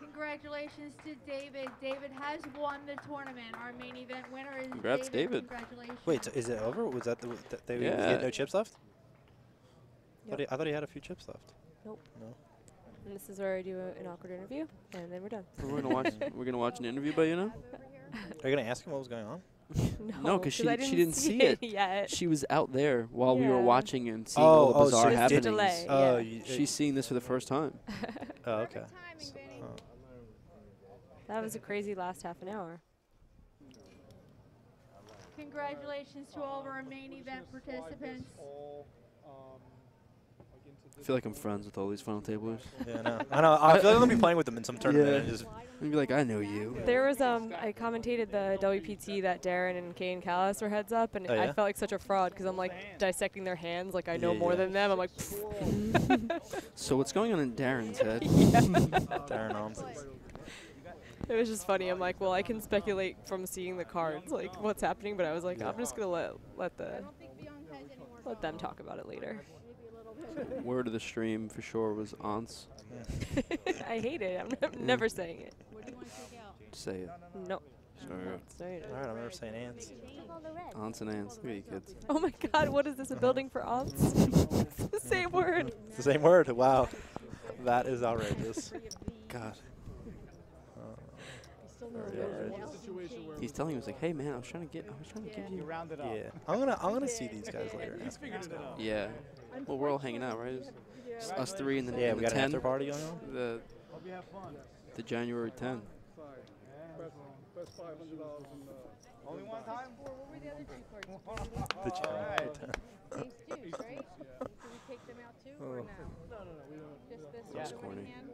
Congratulations to David. David has won the tournament. Our main event winner is Congrats, David. Congratulations. Wait, so is it over? Was that he Yeah. had no chips left? Yep. I thought he had a few chips left. Nope. No. And this is where I do an awkward interview, and then we're done. We're gonna watch an interview by you now. Are you gonna ask him what was going on? No, because I she didn't see it it. yet. She was out there while we were Yeah. watching and seeing all the Oh, bizarre so It's a happenings. delay. Oh, Yeah. She's seeing this for the first time. Oh, okay. That was a crazy last half an hour. Congratulations to all of our main event participants. I feel like I'm friends with all these final tablers. Yeah, I know. I feel like I'm gonna be playing with them in some tournament. Yeah. And just I'd be like, I know you. There was I commentated the WPT that Darren and Kay and Callis were heads up, and Oh, I yeah? felt like such a fraud because I'm like dissecting their hands, like I know Yeah, more yeah. than them. I'm like, So what's going on in Darren's head? Darren Arms. it was just funny. I'm like, well, I can speculate from seeing the cards, like what's happening, but I was like, I'm just gonna let them talk about it later. Word of the stream for sure was aunts. I hate it. I'm never saying it. Say it. No. Sorry. Saying it. All right, I'm never saying ants. Aunts and ants. Look at you kids. Oh my God, what is this? A building for aunts? It's the same word. It's the same word. Wow, that is outrageous. God. Very outrageous. He's telling me, he's like, hey man, I was trying to give you. Yeah, I'm gonna see these guys later. And ask them what's going on. Yeah. Well, we're all hanging out, right? It's us three and then Yeah, and we the got an 10. after party going on. The January 10. Only one time? What were the other two cards? The January 10. Ace deuce, right? Did we take them out too, or no? Just this That's one corny. hand?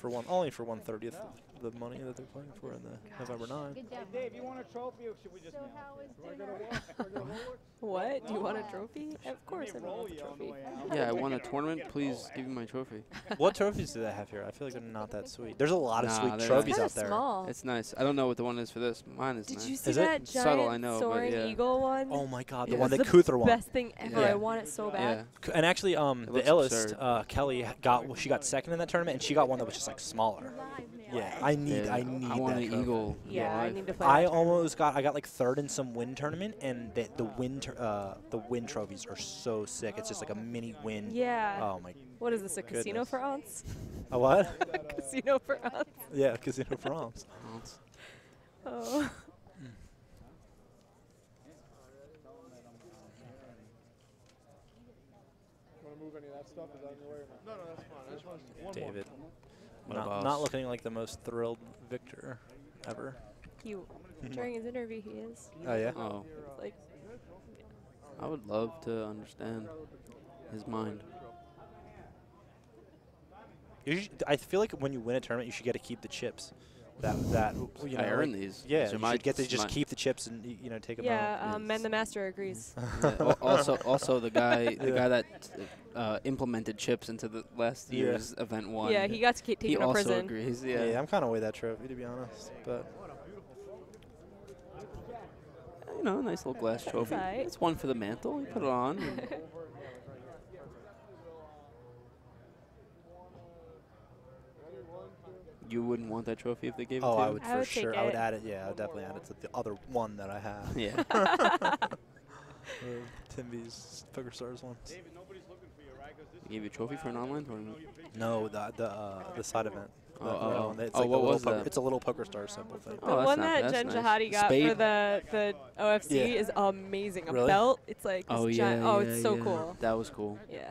For only for 1/30th of the money that they're playing for in the November 9. Good job. Dave, you want a trophy or should we just So how is dinner? What? Do you want a trophy? Of course I want a trophy. Yeah, I won a tournament. Please give me my trophy. What trophies do they have here? I feel like they're not that sweet. There's a lot of Nah, sweet they're trophies Kinda out there. small. It's nice. I don't know what the one is for this. Mine is Did nice. you see Is it? that It's giant subtle, I know, but soaring yeah. eagle one? Oh my God, the It one was that the Kuthra won. best thing ever. Yeah. I want it so bad. Yeah. And actually, the looks illest absurd. Kelly she got second in that tournament, and she got one that was just like smaller. Yeah, I need Yeah, I I need want that an trophy. eagle. Yeah, I live. need to play. I that tournament. almost got like third in some win tournament, and the win trophies are so sick. It's just like a mini win. Yeah. Oh my. What is this? A casino goodness. for aunts? A what? Casino for aunts. Yeah, Casino France. Aunts. Oh. David. What a Not boss. looking like the most thrilled victor ever. During his interview, he is. Oh yeah. Oh, Like, I would love to understand his mind. I feel like when you win a tournament, you should get to keep the chips. That you know. I earn like- these. Yeah, These are you my- should get to this is just my- keep the chips and take them out. yeah, Men the Master agrees. Yeah, also the guy that implemented chips into the last Yeah. year's event one. Yeah, he got to get He taken to also prison. agrees. Yeah, Yeah. I'm kind of with that trophy to be honest, but You know, a nice little glass trophy. alright. It's one for the mantle. You put it on. and you wouldn't want that trophy if they gave it to you? I would I for would take sure. I would it. add it. Yeah, I would definitely add it to the other one that I have. Yeah. Tim B's Poker Stars one. They gave you a trophy for an online tournament. No, the side event. It's Oh, like what a little was that? It's a little Poker Stars symbol thing. The Oh, that's one not- that that's Jen nice. Shahadi got Spade? for the OFC Yeah. is amazing. A Really? belt. It's like this Oh yeah. giant, oh, yeah, it's so yeah. cool. That was cool. Yeah.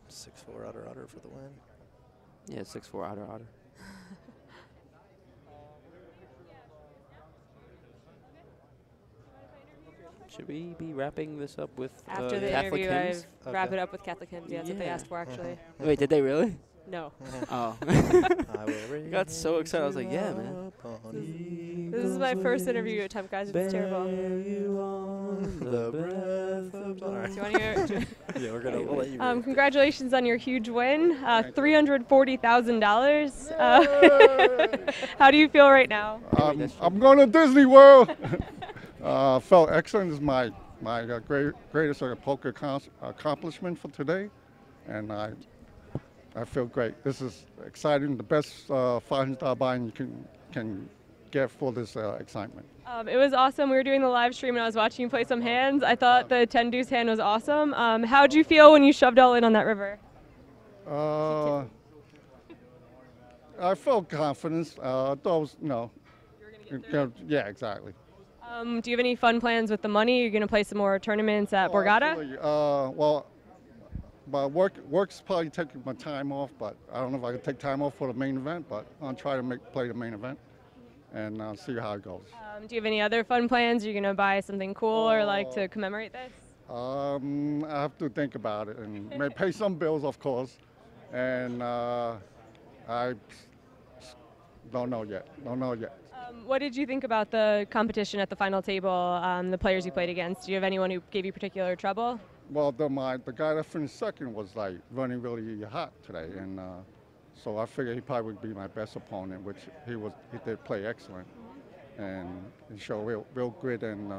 6-4 udder for the win. Yeah, 6-4 otter. Should we be wrapping this up with After the Catholic interview, hymns? I wrap Okay. it up with Catholic hymns. Yeah, that's what they Yeah. asked for actually. Wait, did they really? No. Oh. I will I got so excited. I was like, yeah, man. This is my first interview at Time Guys. It's terrible. The breath of Do you want to hear? Yeah, we'll let you read. Congratulations on your huge win, $340,000. How do you feel right now? I'm going to Disney World. Felt excellent. This is my greatest poker accomplishment for today, and I feel great. This is exciting. The best $500 buy-in you can get for this excitement. It was awesome. We were doing the live stream and I was watching you play some hands. I thought the 10 deuce hand was awesome. How'd you feel when you shoved all in on that river? I felt confidence. Those, You were Yeah, exactly. Do you have any fun plans with the money? You're going to play some more tournaments at Borgata? Actually, well, but work's probably taking my time off, but I don't know if I can take time off for the main event, but I'll try to play the main event and see how it goes. Do you have any other fun plans? Are you going to buy something cool or like to commemorate this? I have to think about it and may pay some bills, of course, and I don't know yet. What did you think about the competition at the final table, the players you played against? Do you have anyone who gave you particular trouble? Well, the guy that finished second was like running really hot today, and so I figured he probably would be my best opponent, which he did play excellent, and he showed real grit and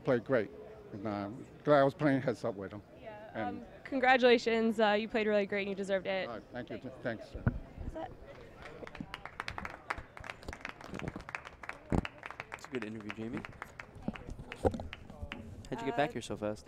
played great. And I'm glad I was playing heads up with him. Yeah. Congratulations, you played really great and you deserved it. All right, thank you. Thanks. That's it. It's a good interview, Jamie. How'd you get back here so fast?